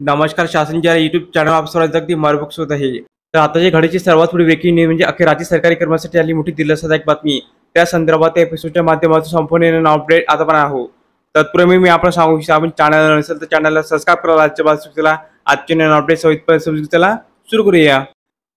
नमस्कार. शासनच्या YouTube channel आप सर्वांचं अगदी मनपूर्वक आहे. तर आताच्या घडीची सर्वात मोठी ब्रेकिंग न्यूज म्हणजे अखेर राज्य सरकारी कर्मचाऱ्यांसाठी आली मोठी दिलासादायक बातमी. त्या संदर्भात या एपिसोडच्या माध्यमातून संपूर्ण अपडेट आता पण आहोत. तत्पूर्वी मी आपण सांगू इच्छितो, आपण चॅनल नसेल तर चॅनलला सबस्क्राइब करा. आजच्या बातमीला आजचे नवीन अपडेट सविस्तर समजून चला सुरू करूया.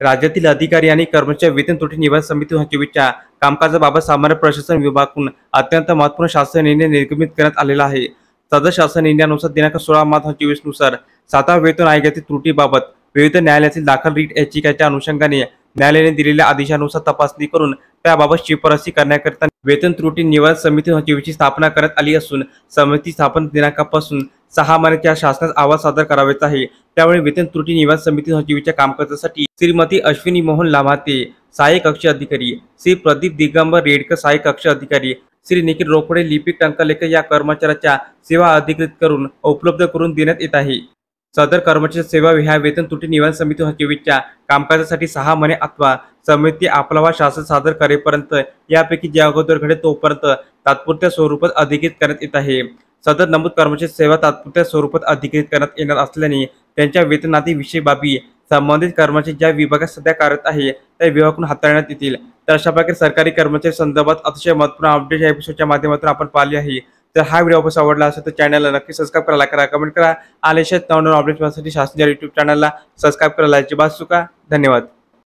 राज्यातील अधिकारी आणि कर्मचारी वेतन त्रुटी निवारण समिती 24च्या कामकाजाबाबत सामान्य प्रशासन विभागाकडून अत्यंत महत्त्वपूर्ण शासन निर्णय निर्गमित करण्यात आलेला आहे. सदर शासन निर्णयानुसार दिनांक 16 मार्च 2024 नुसार 7व्या वेतन आयोगातील त्रुटीबाबत विविध न्यायालयातील दाखल रीट याचिकांच्या अनुषंगाने न्यायालयाने दिलेल्या आदेशानुसार तपासणी करून त्याबाबत शिफारसी करण्याकरिता वेतन त्रुटी निवारण समिती 24ची स्थापना करण्यात आली असून समिती स्थापना दिनांकापासून 6 महिन्याच्या शासनास अहवाल सादर करावायचा आहे. त्यामुळे वेतन त्रुटी निवारण समिती 24च्या कामकाजासाठी श्रीमती अश्विनी मोहन लामाते सहाय्यक कक्ष अधिकारी, श्री प्रदीप दिगंबर रेडकर सहाय्यक कक्ष अधिकारी, श्री निखिल रोकडे लिपिक टंकलेखक या कर्मचाऱ्याच्या सेवा अधिकृत करून उपलब्ध करून देण्यात येत आहे. सदर कर्मचारी सेवा ह्या वेतन त्रुटी निवारण समिती 24च्या कामकाजासाठी 6 महिने अथवा समिती आपला शासन सादर करेपर्यंत यापैकी जे अगोदर घडेल तोपर्यंत तात्पुरत्या स्वरूपात अधिकृत करण्यात येत आहे. सदर नमूद कर्मचारी सेवा तात्पुरत्या स्वरूपात अधिकृत करण्यात येणार असल्याने त्यांच्या वेतनादी विषयी बाबी संबंधित कर्मचारी ज्या विभागात सध्या कार्यरत आहे त्या विभागाकडून हाताळण्यात येतील. तर अशा प्रकारे सरकारी कर्मचारी संदर्भात अतिशय महत्त्वपूर्ण अपडेट या एपिसोडच्या माध्यमातून आपण पाहिले आहे. तर हा व्हिडिओ आपल्याला आवडला असेल तर चॅनलला नक्की सबस्क्राइब करा, लाईक करा, कमेंट करा. आलेल्या नवनवीन अपडेट्ससाठी शासनाच्या YouTube चॅनलला सबस्क्राइब करायला अजिबात चुका. धन्यवाद.